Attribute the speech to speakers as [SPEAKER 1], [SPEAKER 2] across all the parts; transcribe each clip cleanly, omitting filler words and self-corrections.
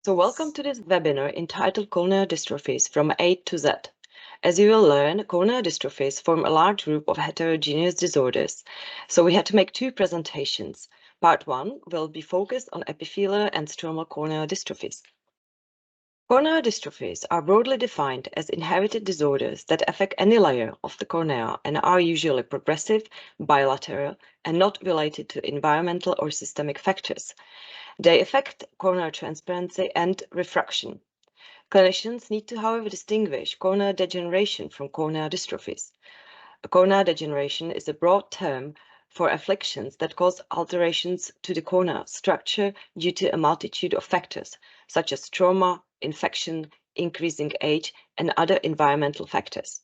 [SPEAKER 1] So welcome to this webinar entitled Corneal Dystrophies from A to Z. As you will learn, corneal dystrophies form a large group of heterogeneous disorders. So we had to make two presentations. Part 1 will be focused on epithelial and stromal corneal dystrophies. Corneal dystrophies are broadly defined as inherited disorders that affect any layer of the cornea and are usually progressive, bilateral, and not related to environmental or systemic factors. They affect corneal transparency and refraction. Clinicians need to, however, distinguish corneal degeneration from corneal dystrophies. Corneal degeneration is a broad term for afflictions that cause alterations to the corneal structure due to a multitude of factors, such as trauma, infection, increasing age, and other environmental factors.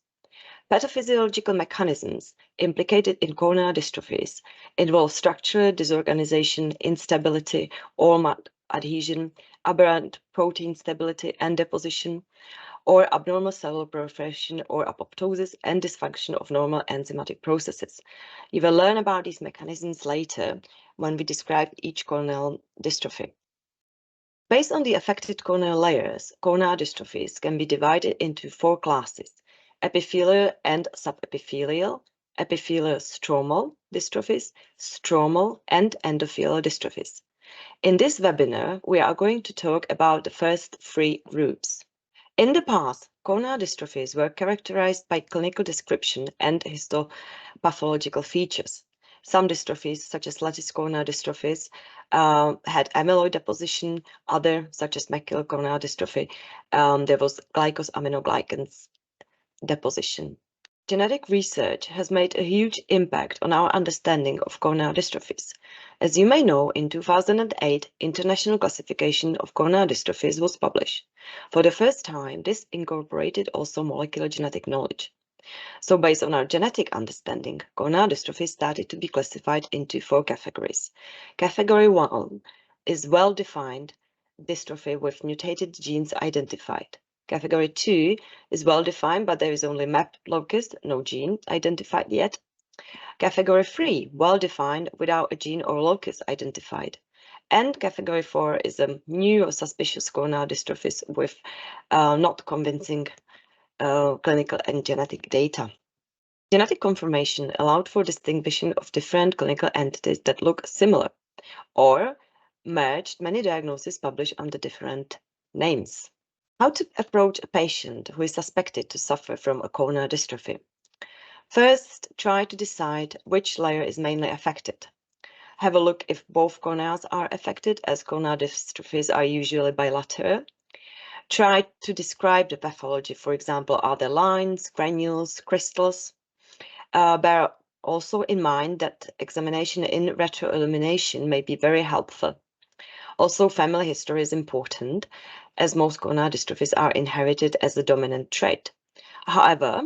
[SPEAKER 1] Pathophysiological mechanisms implicated in corneal dystrophies involve structural disorganization, instability, or adhesion, aberrant protein stability and deposition, or abnormal cellular proliferation or apoptosis and dysfunction of normal enzymatic processes. You will learn about these mechanisms later when we describe each corneal dystrophy. Based on the affected corneal layers, corneal dystrophies can be divided into four classes: epithelial and subepithelial, epithelial stromal dystrophies, stromal, and endothelial dystrophies. In this webinar, we are going to talk about the first three groups. In the past, corneal dystrophies were characterized by clinical description and histopathological features. Some dystrophies, such as lattice corneal dystrophies, had amyloid deposition. Other, such as macular corneal dystrophy, there was glycosaminoglycans deposition. Genetic research has made a huge impact on our understanding of corneal dystrophies. As you may know, in 2008, International Classification of Corneal Dystrophies was published. For the first time, this incorporated also molecular genetic knowledge. So based on our genetic understanding, corneal dystrophies started to be classified into four categories. Category 1 is well-defined dystrophy with mutated genes identified. Category 2 is well-defined, but there is only map locus, no gene identified yet. Category 3, well-defined without a gene or locus identified. And category 4 is a new or suspicious corneal dystrophies with not convincing clinical and genetic data. Genetic confirmation allowed for distinguishing of different clinical entities that look similar, or merged many diagnoses published under different names. How to approach a patient who is suspected to suffer from a corneal dystrophy? First, try to decide which layer is mainly affected. Have a look if both corneas are affected, as corneal dystrophies are usually bilateral. Try to describe the pathology. For example, are there lines, granules, crystals? Bear also in mind that examination in retroillumination may be very helpful. Also, family history is important, as most corneal dystrophies are inherited as a dominant trait. However,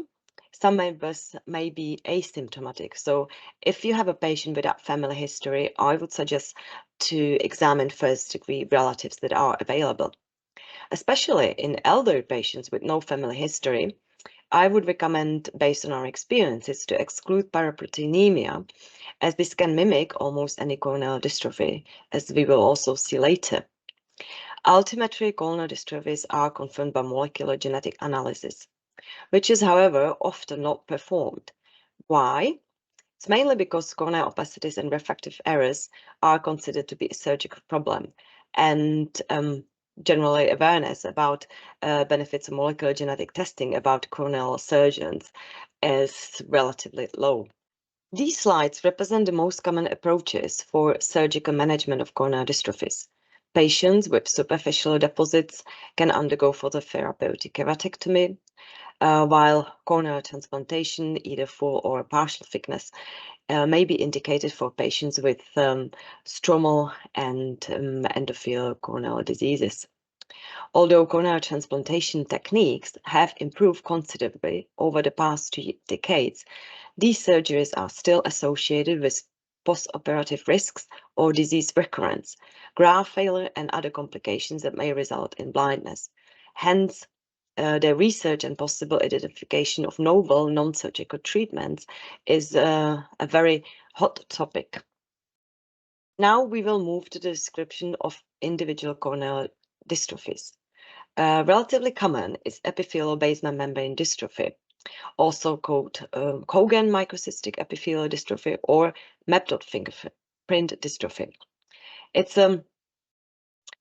[SPEAKER 1] some members may be asymptomatic. So if you have a patient without family history, I would suggest to examine first-degree relatives that are available. Especially in elderly patients with no family history, I would recommend, based on our experiences, to exclude paraproteinemia, as this can mimic almost any corneal dystrophy, as we will also see later. Ultimately, corneal dystrophies are confirmed by molecular genetic analysis, which is, however, often not performed. Why? It's mainly because corneal opacities and refractive errors are considered to be a surgical problem, and generally awareness about benefits of molecular genetic testing about corneal surgeons is relatively low. These slides represent the most common approaches for surgical management of corneal dystrophies. Patients with superficial deposits can undergo phototherapeutic keratectomy, while corneal transplantation, either full or partial thickness, may be indicated for patients with stromal and endothelial corneal diseases. Although corneal transplantation techniques have improved considerably over the past 2 decades, these surgeries are still associated with postoperative risks or disease recurrence, graft failure, and other complications that may result in blindness. Hence, the research and possible identification of novel non-surgical treatments is a very hot topic. Now we will move to the description of individual corneal dystrophies. Relatively common is epithelial basement membrane dystrophy, also called Cogan microcystic epithelial dystrophy or map-dot fingerprint dystrophy. Its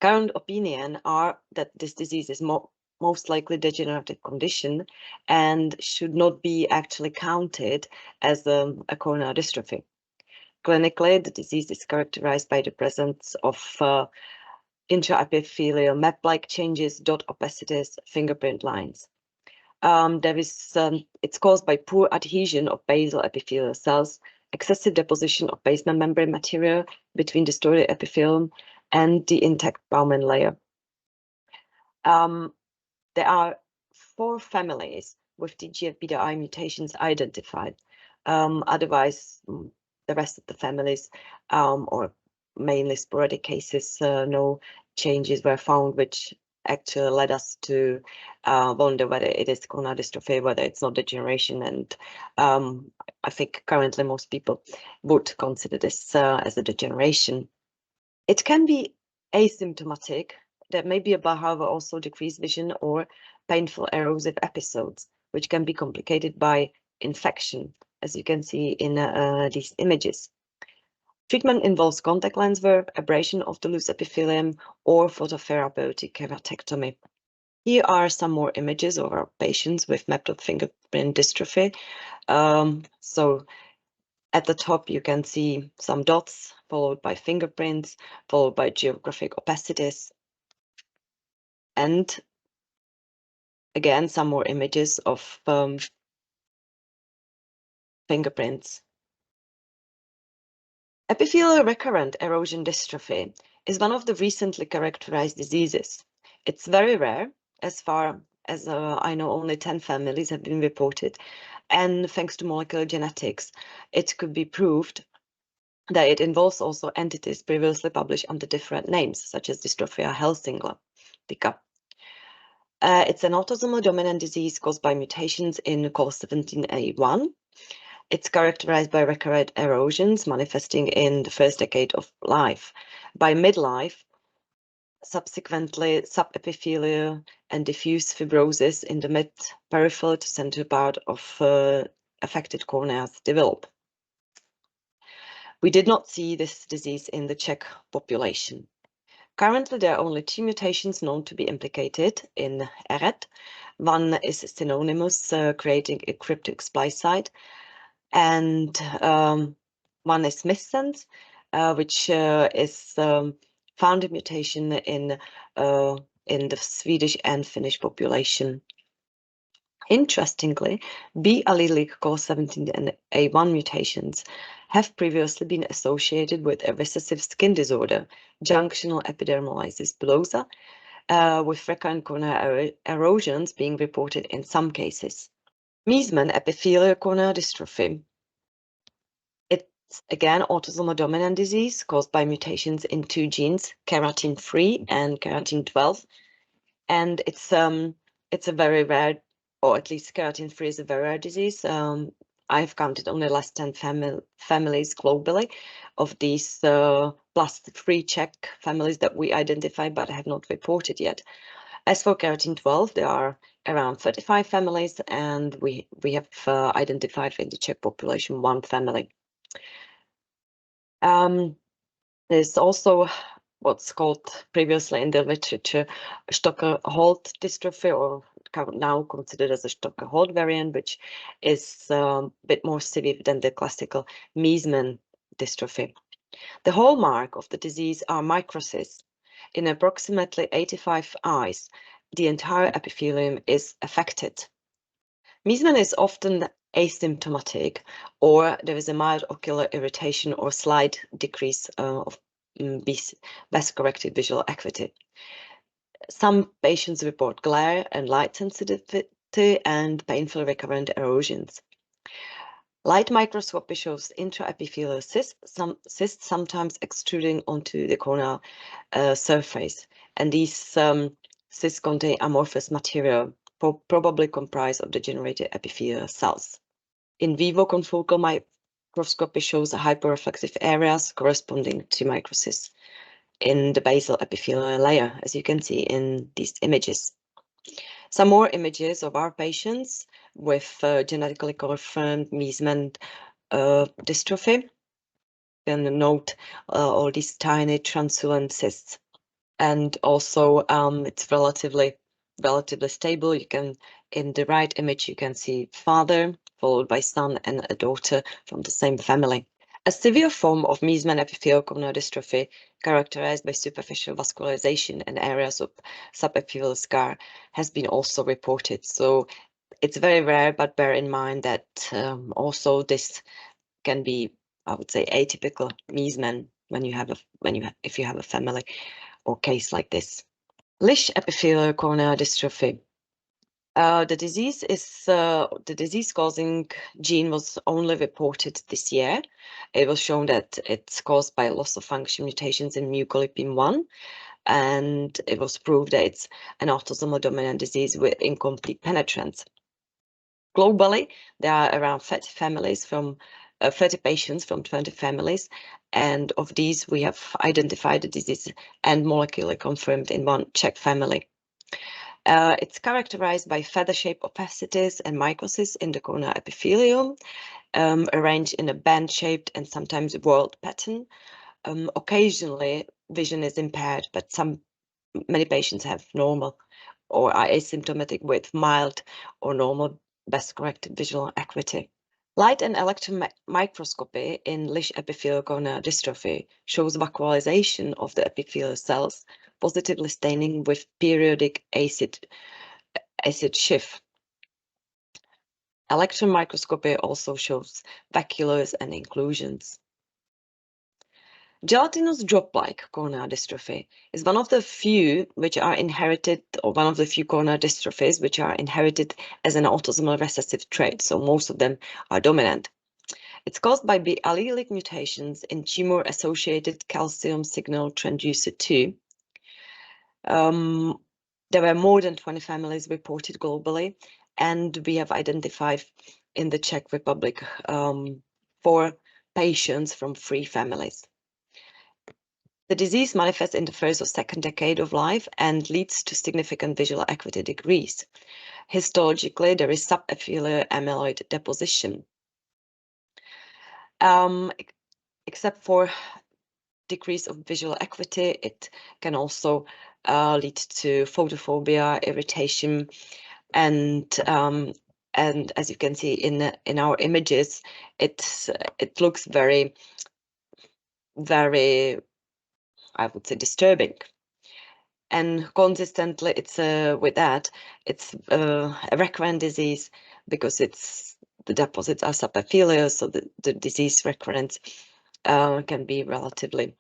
[SPEAKER 1] current opinion are that this disease is most likely degenerative condition and should not be actually counted as a corneal dystrophy. Clinically, the disease is characterized by the presence of intraepithelial map-like changes, dot opacities, fingerprint lines. It's caused by poor adhesion of basal epithelial cells, excessive deposition of basement membrane material between distorted epithelium and the intact Bowman layer. There are 4 families with TGF-beta-I mutations identified. Otherwise, the rest of the families, or mainly sporadic cases, no changes were found, which actually led us to wonder whether it is corneal dystrophy, whether it's not degeneration. And I think currently most people would consider this as a degeneration. It can be asymptomatic. There may be, however, also decreased vision or painful erosive episodes, which can be complicated by infection, as you can see in these images. Treatment involves contact lens wear, abrasion of the loose epithelium, or phototherapeutic keratectomy. Here are some more images of our patients with map-dot fingerprint dystrophy. So at the top, you can see some dots, followed by fingerprints, followed by geographic opacities. And again, some more images of fingerprints. Epithelial recurrent erosion dystrophy is one of the recently characterized diseases. It's very rare. As far as I know, only 10 families have been reported. And thanks to molecular genetics, it could be proved that it involves also entities previously published under different names, such as Dystrophia helsingitica. It's an autosomal dominant disease caused by mutations in COL17A1. It's characterized by recurrent erosions manifesting in the first decade of life. By midlife, subsequently, subepithelial and diffuse fibrosis in the mid-peripheral to center part of affected corneas develop. We did not see this disease in the Czech population. Currently, there are only 2 mutations known to be implicated in ERET. One is synonymous, creating a cryptic splice site, and one is missense, which is found a mutation in the Swedish and Finnish population. Interestingly, B allelic COL17 and A1 mutations have previously been associated with a recessive skin disorder, junctional epidermolysis bullosa, with recurrent corneal erosions being reported in some cases. Meesmann epithelial corneal dystrophy. It's again autosomal dominant disease caused by mutations in 2 genes, keratin3 and keratin12, and it's a very rare, or at least keratin3 is a very rare disease. I've counted only less than 10 families globally of these plus 3 Czech families that we identified but have not reported yet. As for keratin12, there are around 35 families, and we have identified in the Czech population 1 family. There's also what's called previously in the literature Stocker-Holt dystrophy, or now considered as a Stocker-Holt variant, which is a bit more severe than the classical Meesmann dystrophy. The hallmark of the disease are microcysts. In approximately 85 eyes, the entire epithelium is affected. Meesmann is often asymptomatic, or there is a mild ocular irritation or slight decrease of best-corrected visual acuity. Some patients report glare and light sensitivity and painful recurrent erosions. Light microscopy shows intraepithelial cysts sometimes extruding onto the corneal surface, and these cysts contain amorphous material, probably comprised of degenerated epithelial cells. In vivo confocal microscopy shows hyperreflective areas corresponding to microcysts. in the basal epithelial layer, as you can see in these images. Some more images of our patients with genetically confirmed Meesmann dystrophy. You can note all these tiny translucent cysts. And also it's relatively stable. You can, in the right image, you can see father followed by son and a daughter from the same family. A severe form of Meesmann epithelial corneal dystrophy, characterized by superficial vascularization and areas of subepithelial scar, has been also reported. So it's very rare, but bear in mind that also this can be, I would say, atypical Meesmann when you have if you have a family or case like this. Lish epithelial corneal dystrophy. The disease-causing gene was only reported this year. It was shown that it's caused by loss of function mutations in mucolipin-1, and it was proved that it's an autosomal dominant disease with incomplete penetrance. Globally, there are around 30 families from 30 patients from 20 families, and of these, we have identified the disease and molecularly confirmed in one Czech family. It's characterized by feather-shaped opacities and mycosis in the corneal epithelium, arranged in a band-shaped and sometimes whorled pattern. Occasionally, vision is impaired, but many patients have normal or are asymptomatic with mild or normal best-corrected visual acuity. Light and electron microscopy in Lish epithelial corneal dystrophy shows vacuolization of the epithelial cells, positively staining with periodic acid shift. Electron microscopy also shows vacuoles and inclusions. Gelatinous drop-like corneal dystrophy is one of the few which are inherited, or one of the few corneal dystrophies which are inherited as an autosomal recessive trait, so most of them are dominant. It's caused by allelic mutations in tumor-associated calcium signal transducer 2. There were more than 20 families reported globally, and we have identified in the Czech Republic 4 patients from 3 families. The disease manifests in the first or second decade of life and leads to significant visual acuity decrease. Histologically, there is subepithelial amyloid deposition. Except for decrease of visual acuity, it can also lead to photophobia, irritation, and as you can see in our images, it looks very, I would say, disturbing. And consistently, it's with that, it's a recurrent disease because the deposits are subepithelial, so the disease recurrence can be relatively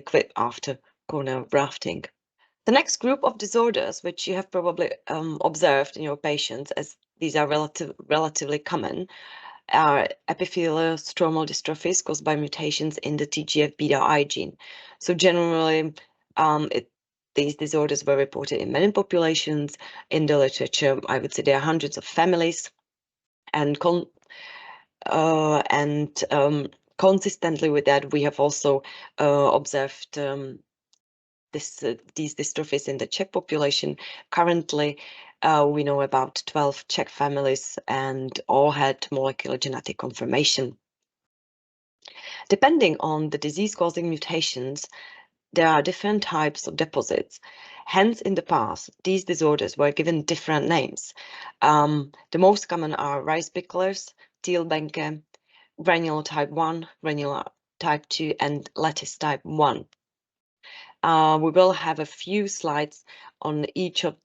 [SPEAKER 1] quick after corneal grafting. The next group of disorders, which you have probably observed in your patients, as these are relatively common, are epithelial stromal dystrophies caused by mutations in the TGF-beta-I gene. So generally, these disorders were reported in many populations. In the literature, I would say there are hundreds of families, and consistently with that, we have also observed these dystrophies in the Czech population. Currently, we know about 12 Czech families, and all had molecular genetic confirmation. Depending on the disease-causing mutations, there are different types of deposits. Hence, in the past, these disorders were given different names. The most common are Reisbichlers, Thielbänke, granular type 1, granular type 2, and lattice type 1. We will have a few slides on each of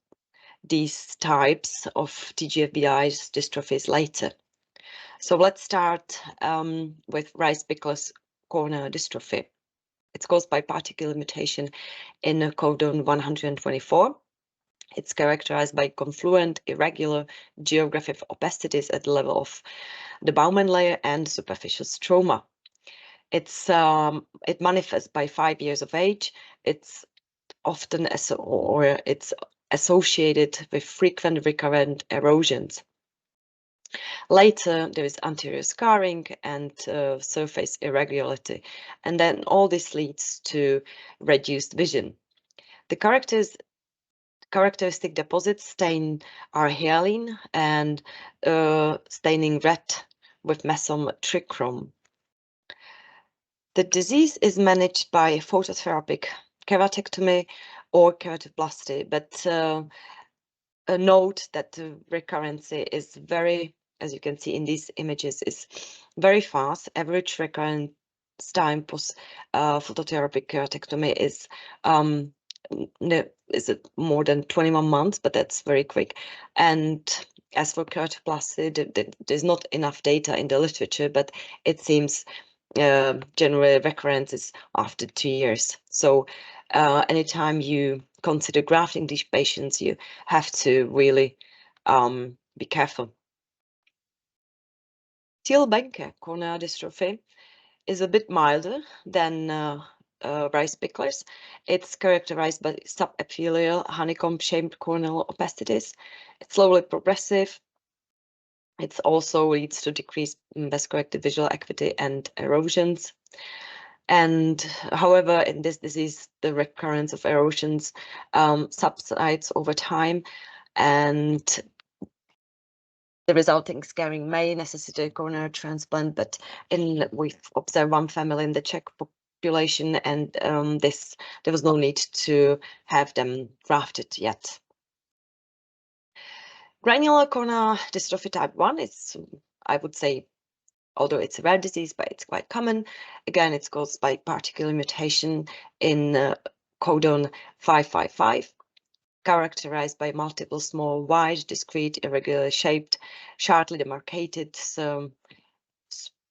[SPEAKER 1] these types of TGF-beta dystrophies later. So let's start with Reisbichlers corneal dystrophy. It's caused by particular mutation in codon 124. It's characterized by confluent, irregular geographic opacities at the level of the Bowman layer and superficial stroma. It manifests by 5 years of age. It's often it's associated with frequent recurrent erosions. Later, there is anterior scarring and surface irregularity, and then all this leads to reduced vision. The characteristic deposits stain are hyaline and staining red with mesotrichrome. The disease is managed by phototherapic keratectomy or keratoplasty, but note that the recurrence is very, as you can see in these images, is very fast. Average recurrence time post phototherapy keratectomy is it more than 21 months, but that's very quick. And as for keratoplasty, there's not enough data in the literature, but it seems general recurrence is after 2 years. So anytime you consider grafting these patients, you have to really be careful. Thiel-Behnke corneal dystrophy is a bit milder than Rice-Pickler's. It's characterized by subepithelial honeycomb-shaped corneal opacities. It's slowly progressive. It also leads to decreased best-corrected visual acuity and erosions. And however, in this disease, the recurrence of erosions subsides over time, and the resulting scarring may necessitate corneal transplant. But we've observed one family in the Czech population, and there was no need to have them grafted yet. Granular corneal dystrophy type 1 is, I would say, although it's a rare disease, but it's quite common. Again, it's caused by particular mutation in codon 555, characterized by multiple small, wide, discrete, irregularly shaped, sharply demarcated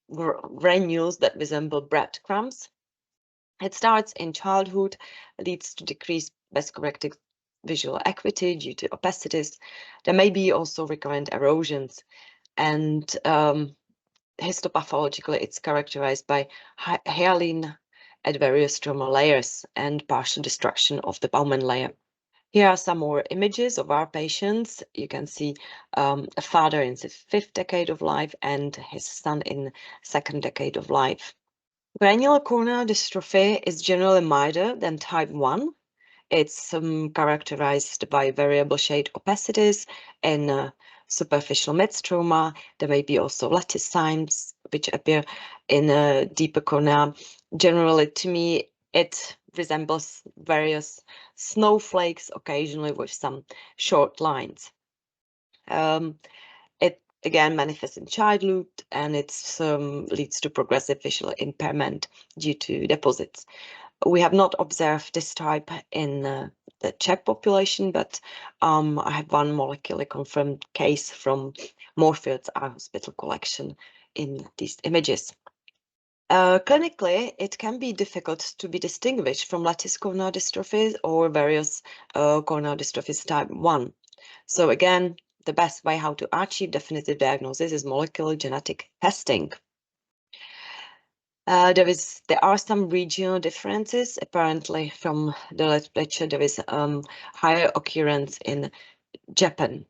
[SPEAKER 1] granules that resemble breadcrumbs. It starts in childhood, leads to decreased best-corrected visual acuity due to opacities. There may be also recurrent erosions, and histopathologically, it's characterized by hyaline at various stromal layers and partial destruction of the Bowman layer. Here are some more images of our patients. You can see a father in the 5th decade of life and his son in 2nd decade of life. Granular corneal dystrophy is generally milder than type 1. It's characterized by variable shade opacities and superficial midstroma. There may be also lattice signs which appear in a deeper cornea. Generally, to me, it resembles various snowflakes, occasionally with some short lines. It again manifests in childhood, and it leads to progressive visual impairment due to deposits. We have not observed this type in the Czech population, but I have one molecularly confirmed case from Moorfields Eye Hospital collection in these images. Clinically, it can be difficult to be distinguished from lattice corneal dystrophies or various corneal dystrophies type 1. So again, the best way how to achieve definitive diagnosis is molecular genetic testing. There are some regional differences. Apparently, from the literature, there is higher occurrence in Japan.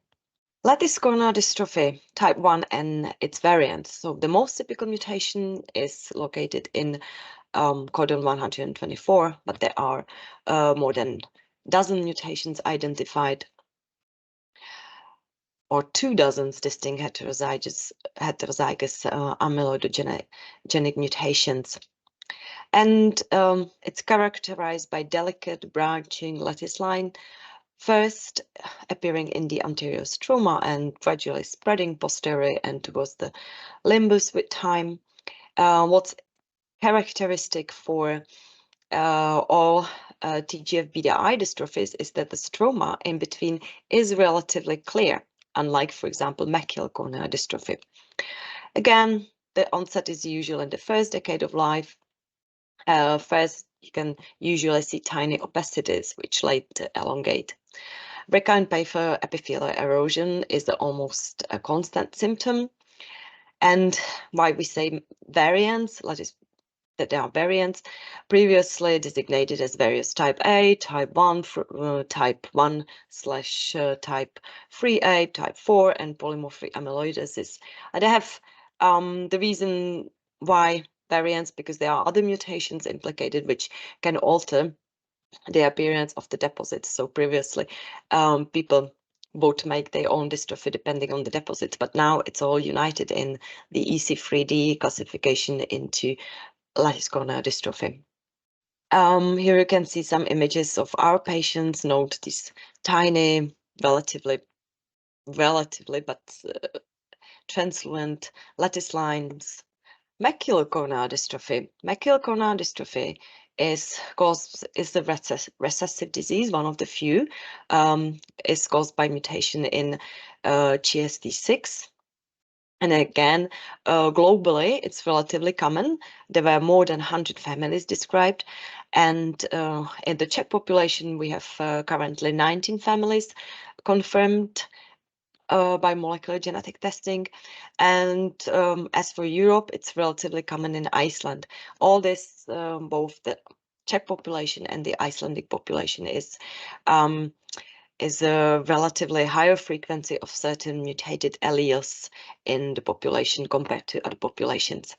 [SPEAKER 1] Lattice corneal dystrophy type 1 and its variants. So the most typical mutation is located in codon 124, but there are more than a dozen mutations identified, or 24 distinct heterozygous amyloidogenic mutations. And it's characterized by delicate branching lattice line, first appearing in the anterior stroma and gradually spreading posteriorly and towards the limbus with time. What's characteristic for all TGF-beta eye dystrophies is that the stroma in between is relatively clear, unlike, for example, macular corneal dystrophy. Again, the onset is usual in the 1st decade of life. First, you can usually see tiny opacities, which later elongate. Recurrent peripheral epithelial erosion is almost a constant symptom. And why we say variants, that is that there are variants previously designated as various type A, type 1, type 1 slash type 3A, type 4, and polymorphic amyloidosis. And I have the reason why variants, because there are other mutations implicated which can alter the appearance of the deposits. So previously, people would make their own dystrophy depending on the deposits, but now it's all united in the EC3D classification into lattice corneal dystrophy. Here you can see some images of our patients. Note these tiny, relatively, but translucent lattice lines. Macular corneal dystrophy. Macular corneal dystrophy is the recessive disease, one of the few. Is caused by mutation in GSD6. And again, globally, it's relatively common. There were more than 100 families described. And in the Czech population, we have currently 19 families confirmed by molecular genetic testing. And as for Europe, it's relatively common in Iceland. All this, both the Czech population and the Icelandic population is a relatively higher frequency of certain mutated alleles in the population compared to other populations.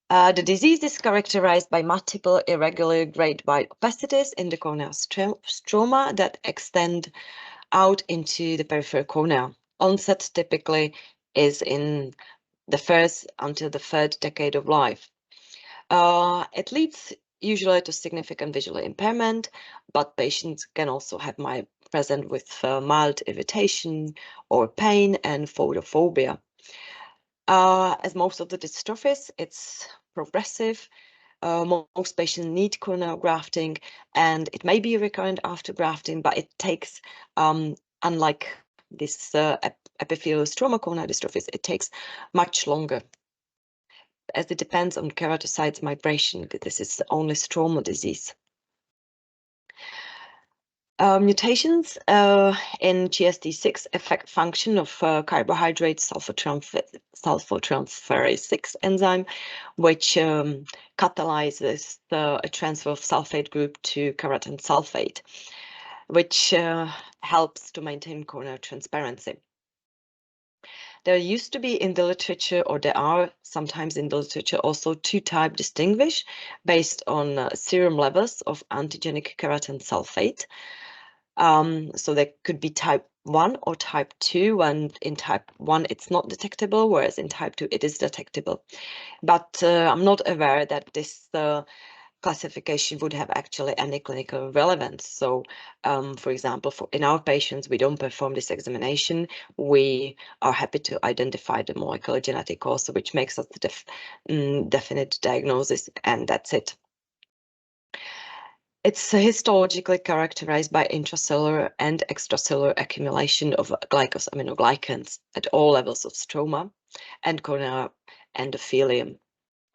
[SPEAKER 1] The disease is characterized by multiple irregular grade wide opacities in the corneal stroma that extend out into the peripheral cornea. Onset typically is in the first until the third decade of life. It leads usually to significant visual impairment, but patients can also have present with mild irritation or pain and photophobia. As most of the dystrophies, it's progressive. Most patients need corneal grafting, and it may be recurrent after grafting, but it takes, unlike this epithelial stroma corneal dystrophies, it takes much longer, as it depends on keratinocytes migration. This is only stromal disease. Mutations in GSD6 affect function of carbohydrate sulfotransferase 6 enzyme, which catalyzes a transfer of sulfate group to keratin sulfate, which helps to maintain corneal transparency. There used to be in the literature, or there are sometimes in the literature, also two types distinguished based on serum levels of antigenic keratin sulfate. So there could be type 1 or type 2, and in type 1 it's not detectable, whereas in type 2 it is detectable. But I'm not aware that this classification would have actually any clinical relevance. So, for example, in our patients, we don't perform this examination. We are happy to identify the molecular genetic cause, which makes us the definite diagnosis, and that's it. It's histologically characterized by intracellular and extracellular accumulation of glycosaminoglycans at all levels of stroma and corneal endothelium.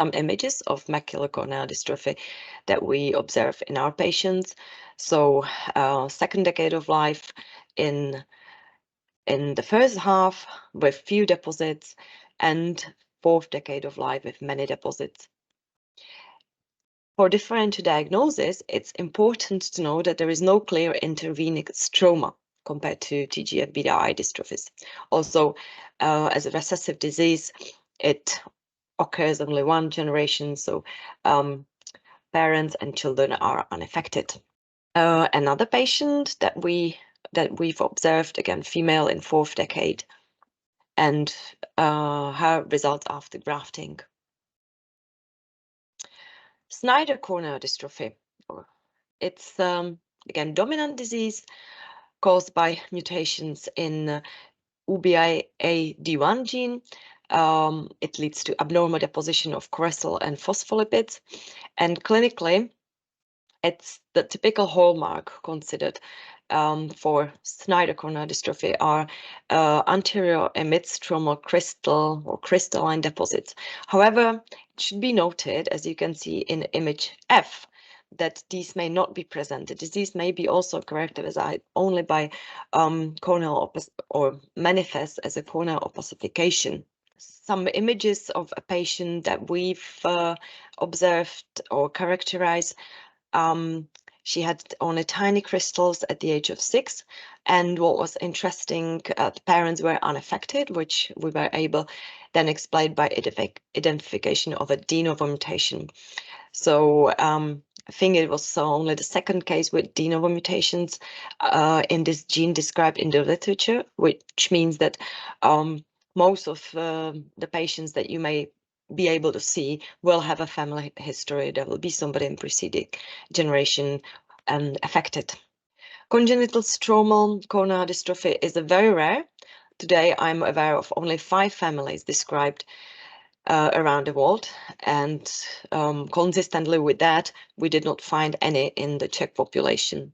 [SPEAKER 1] Some images of macular corneal dystrophy that we observe in our patients. So second decade of life in the first half with few deposits, and fourth decade of life with many deposits. For differential diagnosis, it's important to know that there is no clear intervening stroma compared to TGF-beta-I dystrophies. Also, as a recessive disease, it occurs only one generation, so parents and children are unaffected. Another patient that we've observed, again, female in fourth decade, and her results after grafting. Snyder corneal dystrophy. It's again dominant disease caused by mutations in UBIAD1 gene. It leads to abnormal deposition of cholesterol and phospholipids, and clinically, it's the typical hallmark considered for Snyder corneal dystrophy are anterior mid-stromal crystal or crystalline deposits. However, it should be noted, as you can see in image F, that these may not be present. The disease may be also characterized only by corneal or manifest as a corneal opacification. some images of a patient that we've observed or characterized. She had only tiny crystals at the age of 6, and what was interesting, the parents were unaffected, which we were able then explain by identification of a de novo mutation. So I think it was only the second case with de novo mutations in this gene described in the literature, which means that most of the patients that you may be able to see will have a family history. There will be somebody in preceding generation affected. Congenital stromal corneal dystrophy is a very rare. Today, I'm aware of only 5 families described around the world, and consistently with that, we did not find any in the Czech population.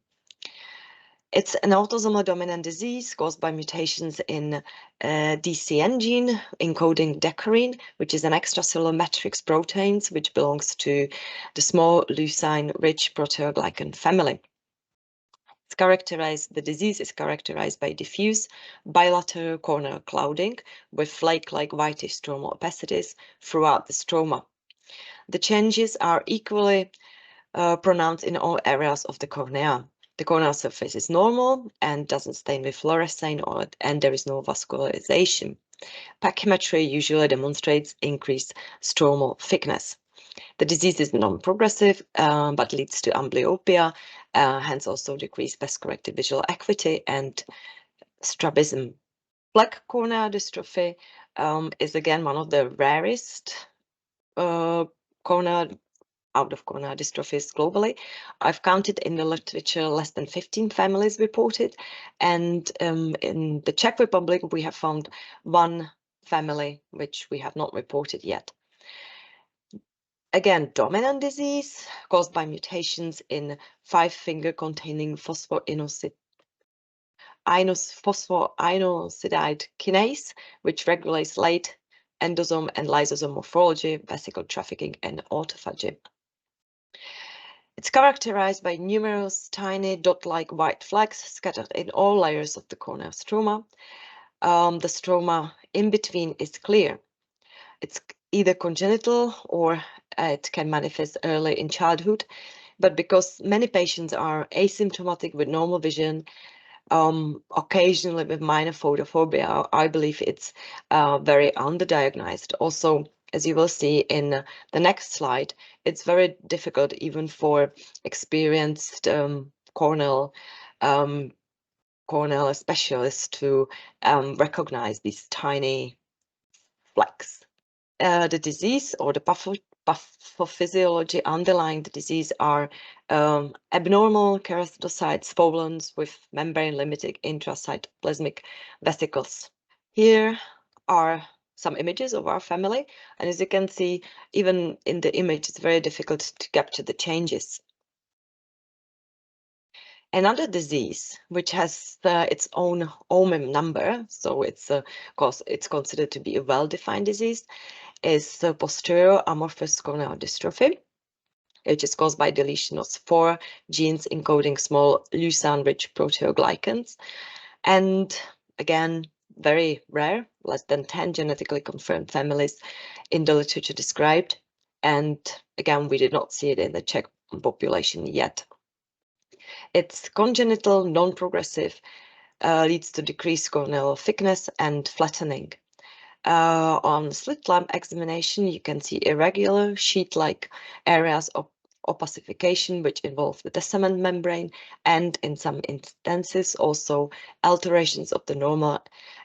[SPEAKER 1] It's an autosomal dominant disease caused by mutations in DCN gene encoding decarin, which is an extracellular matrix protein which belongs to the small leucine-rich proteoglycan family. The disease is characterized by diffuse bilateral corneal clouding with flake-like whitish stromal opacities throughout the stroma. The changes are equally pronounced in all areas of the cornea. The corneal surface is normal and doesn't stain with fluorescein, and there is no vascularization. Pachymetry usually demonstrates increased stromal thickness. The disease is non-progressive, but leads to amblyopia, hence also decreased best-corrected visual acuity and strabism. Black corneal dystrophy is again one of the rarest out of corneal dystrophies globally. I've counted in the literature less than 15 families reported, and in the Czech Republic we have found 1 family which we have not reported yet. Again, dominant disease caused by mutations in 5-finger-containing phosphoinositide kinase, which regulates late endosome and lysosome morphology, vesicle trafficking, and autophagy. It's characterized by numerous tiny dot-like white flecks scattered in all layers of the corneal stroma. The stroma in between is clear. It's either congenital or it can manifest early in childhood, but because many patients are asymptomatic with normal vision, occasionally with minor photophobia, I believe it's very underdiagnosed. Also, as you will see in the next slide, it's very difficult even for experienced corneal specialists to recognize these tiny flecks. The disease or the pathophysiology underlying the disease are abnormal keratinocyte swollen with membrane-limiting intracytoplasmic vesicles. Here are some images of our family, and as you can see, even in the image, it's very difficult to capture the changes. Another disease, which has its own OMIM number, so it's considered to be a well-defined disease, is posterior amorphous corneal dystrophy, which is caused by deletion of 4 genes encoding small leucine-rich proteoglycans. And again, very rare, less than 10 genetically confirmed families in the literature described. And again, we did not see it in the Czech population yet. It's congenital, non-progressive, leads to decreased corneal thickness and flattening. On slit lamp examination, you can see irregular sheet-like areas of opacification, which involve the testament membrane, and in some instances also alterations of the normal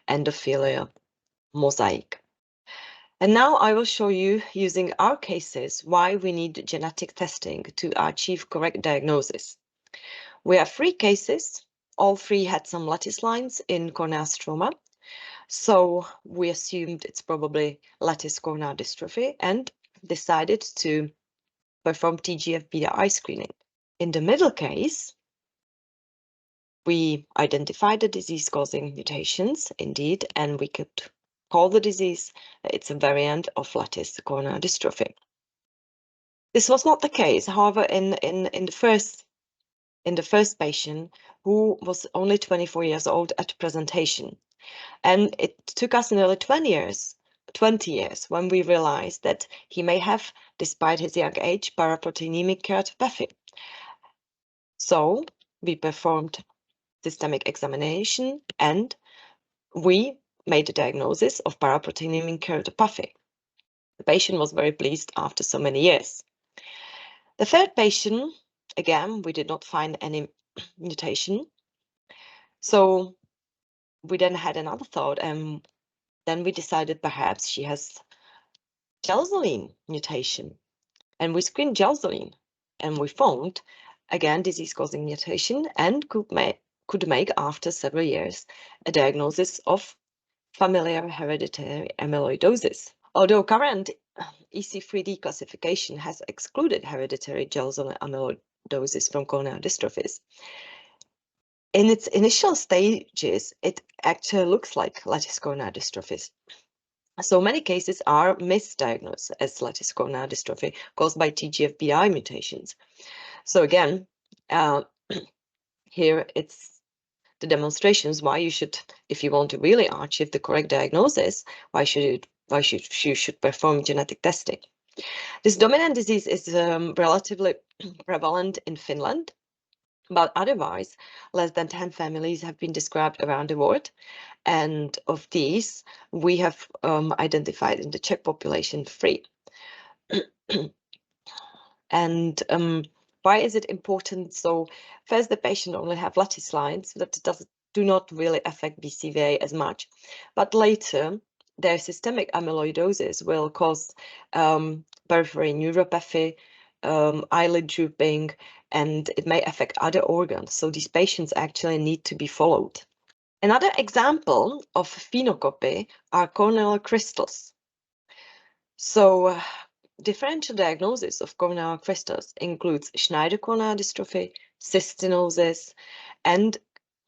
[SPEAKER 1] endothelial mosaic. And now I will show you, using our cases, why we need genetic testing to achieve correct diagnosis. We have 3 cases. All 3 had some lattice lines in corneal stroma. So we assumed it's probably lattice corneal dystrophy and decided to perform TGF-beta eye screening. In the middle case, we identified the disease-causing mutations, indeed, and we could call the disease, it's a variant of lattice corneal dystrophy. This was not the case, however, in the first patient, who was only 24 years old at presentation. And it took us nearly 20 years 20 years when we realized that he may have, despite his young age, paraproteinemic keratopathy. So we performed systemic examination and we made a diagnosis of paraproteinemic keratopathy. The patient was very pleased after so many years. The third patient, again, we did not find any mutation. So we then had another thought, and then we decided perhaps she has gelzoline mutation. And we screened gelzoline, and we found, again, disease-causing mutation, and could make, after several years, a diagnosis of familial hereditary amyloidosis. Although current EC3D classification has excluded hereditary gelzoline amyloidosis from corneal dystrophies, in its initial stages, it actually looks like lattice corneal dystrophies. So many cases are misdiagnosed as lattice corneal dystrophy caused by TGFBI mutations. So again, here it's the demonstrations why you should, if you want to really achieve the correct diagnosis, why you should perform genetic testing. This dominant disease is relatively prevalent in Finland, but otherwise, less than 10 families have been described around the world. And of these, we have identified in the Czech population 3. And why is it important? So first, the patient only have lattice lines that do not really affect BCVA as much. But later, their systemic amyloidosis will cause peripheral neuropathy, eyelid drooping, and it may affect other organs. So these patients actually need to be followed. Another example of phenocopy are corneal crystals. So differential diagnosis of corneal crystals includes Schneider corneal dystrophy, cystinosis, and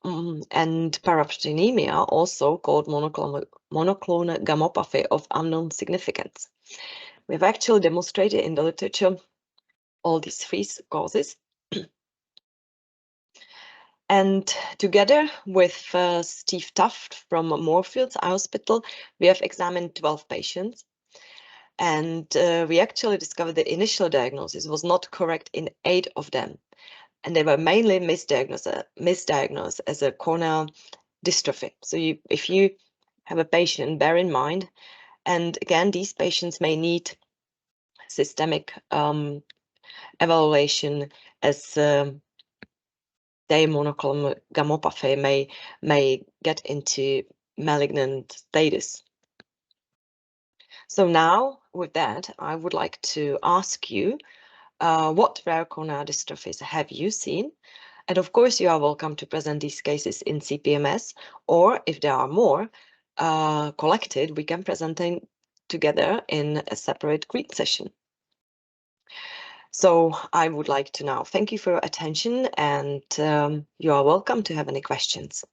[SPEAKER 1] paraproteinemia, also called monoclonal gammopathy of unknown significance. We've actually demonstrated in the literature all these 3 causes. And together with Steve Tuft from Moorfields Eye Hospital, we have examined 12 patients. And we actually discovered the initial diagnosis was not correct in 8 of them. And they were mainly misdiagnosed as a corneal dystrophy. So if you have a patient, bear in mind. And again, these patients may need systemic evaluation as their monoclonal gammopathy may get into malignant status. So now, with that, I would like to ask you, what rare corneal dystrophies have you seen? And of course, you are welcome to present these cases in CPMS, or if there are more collected, we can present them together in a separate grid session. So I would like to now thank you for your attention, and you are welcome to have any questions.